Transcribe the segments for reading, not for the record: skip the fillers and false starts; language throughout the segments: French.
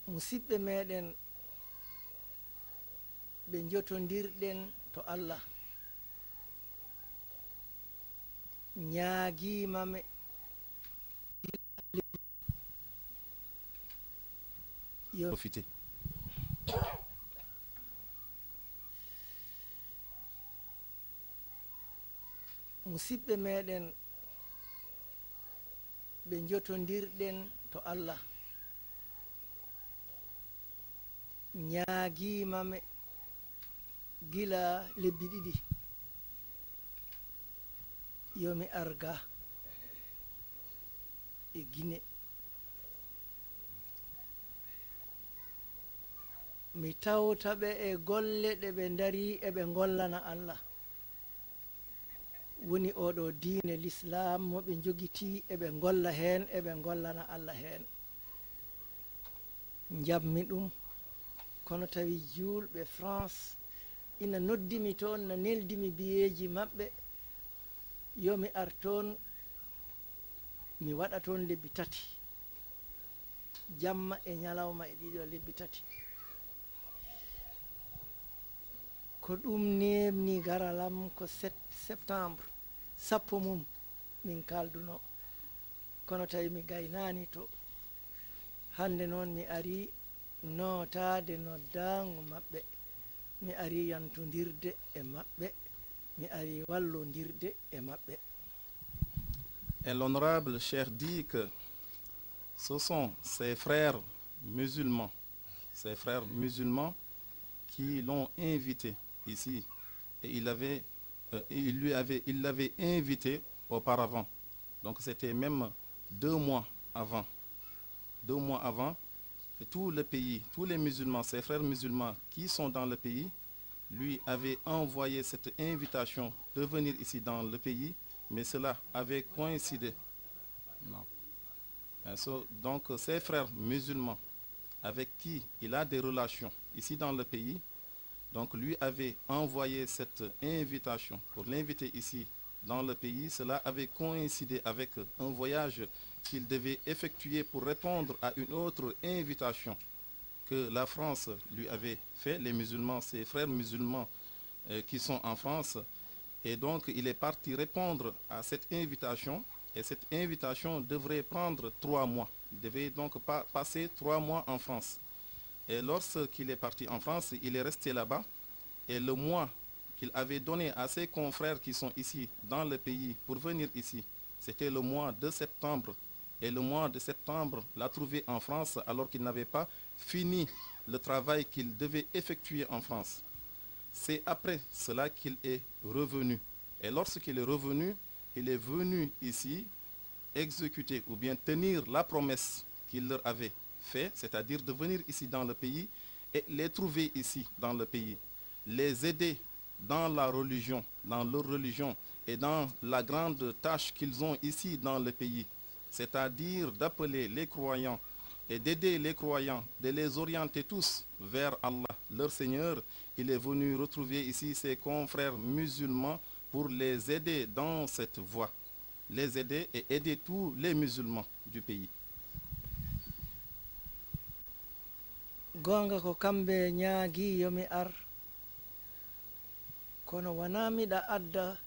musidɓe meɗen ɓe jotondirɗen to Allah ñaagiimame yo Profitez. musidɓe meɗen ɓe jotondirɗen to Allah ñaagiimame gila lebbi ɗiɗi yomi arga e Guinée mi tawtaɓe e golle ɗe ɓe dari eɓe gollana Allah woni oɗo diine l'islam mo ɓe jogiti eɓe golla hen eɓe gollana Allah hen jammi ɗum kono tawi julɓe France ina noddimi toon na neldimi biyeji maɓɓe yomi ar toon mi waɗa toon lebbi tati jamma e ñalawma e ɗiɗo lebbi tati ko ɗum nemni garalam ko 7 septembre sappo mum min kalduno kono tawi mi gaynani to hande noon mi ari notade noddago maɓɓe mi ari yantodirde e maɓɓe mi ari wallodirde e maɓɓe. Et l'honorable Cheikh dit que ce sont ses frères musulmans qui l'ont invité ici et il l'avait invité auparavant. Donc c'était même 2 mois avant. 2 mois avant, et tout le pays, tous les musulmans, ses frères musulmans qui sont dans le pays, lui avaient envoyé cette invitation de venir ici dans le pays, mais cela avait coïncidé. Non. Donc ses frères musulmans avec qui il a des relations ici dans le pays, donc lui avait envoyé cette invitation pour l'inviter ici dans le pays. Cela avait coïncidé avec un voyage qu'il devait effectuer pour répondre à une autre invitation que la France lui avait fait, les musulmans, ses frères musulmans qui sont en France. Et donc il est parti répondre à cette invitation, et cette invitation devrait prendre 3 mois. Il devait donc passer 3 mois en France. Et lorsqu'il est parti en France, il est resté là-bas, et le mois qu'il avait donné à ses confrères qui sont ici dans le pays pour venir ici, c'était le mois de septembre. Et le mois de septembre l'a trouvé en France alors qu'il n'avait pas fini le travail qu'il devait effectuer en France. C'est après cela qu'il est revenu. Et lorsqu'il est revenu, il est venu ici exécuter ou bien tenir la promesse qu'il leur avait faite, c'est-à-dire de venir ici dans le pays et les trouver ici dans le pays, les aider dans la religion, dans leur religion et dans la grande tâche qu'ils ont ici dans le pays, c'est-à-dire d'appeler les croyants et d'aider les croyants, de les orienter tous vers Allah, leur Seigneur. Il est venu retrouver ici ses confrères musulmans pour les aider dans cette voie, les aider et aider tous les musulmans du pays. gonga ko kamɓe ñaagi yomi ar kono wona miɗa adda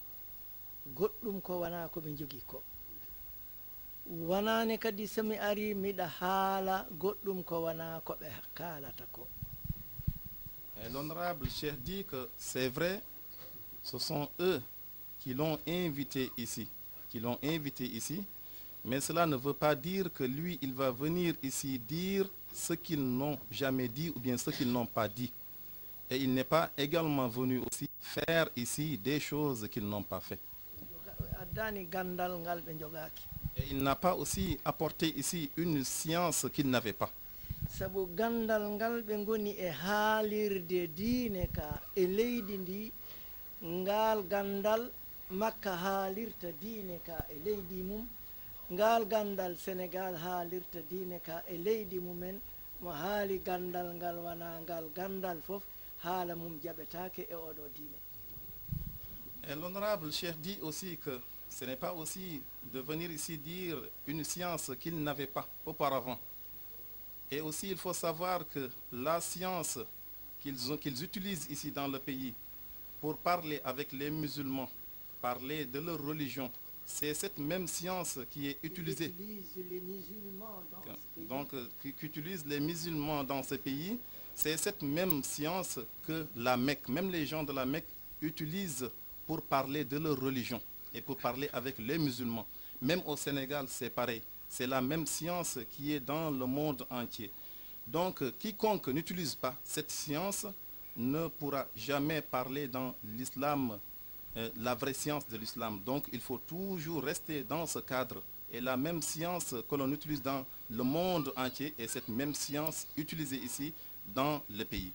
goɗɗum ko wona ko ɓe jogui ko wonane kadi somi ari miɗa haala goɗɗum ko wona ko ɓe kalata ko. L'honorable Cheikh dit que c'est vrai, ce sont eux qui l'ont invité ici, mais cela ne veut pas dire que lui, il va venir ici dire ce qu'ils n'ont jamais dit ou bien ce qu'ils n'ont pas dit. Et il n'est pas également venu aussi faire ici des choses qu'ils n'ont pas fait. Et il n'a pas aussi apporté ici une science qu'il n'avait pas. Sabu gandal ngal ɓe goni e haalirde diine ka e leydi ndi ngal gandal makka haalirta diine ka e leydi mum ngal gandal Sénégal haalirta diine ka e leydi mumen mo haali gandal ngal wana ngal gandal fof haala mum jaɓetake e oɗo diine. Et l'honorable Cheikh dit aussi que ce n'est pas aussi de venir ici dire une science qu'il n'avait pas auparavant. Et aussi, il faut savoir que la science qu'ils utilisent ici dans le pays pour parler avec les musulmans, parler de leur religion, c'est cette même science qui est utilisée, les musulmans dans ce pays. donc qu'utilisent les musulmans dans ce pays. C'est cette même science que la Mecque, même les gens de la Mecque utilisent pour parler de leur religion et pour parler avec les musulmans. Même au Sénégal, c'est pareil. C'est la même science qui est dans le monde entier. Donc, quiconque n'utilise pas cette science ne pourra jamais parler dans l'islam, la vraie science de l'islam. Donc, il faut toujours rester dans ce cadre. Et la même science que l'on utilise dans le monde entier est cette même science utilisée ici dans le pays.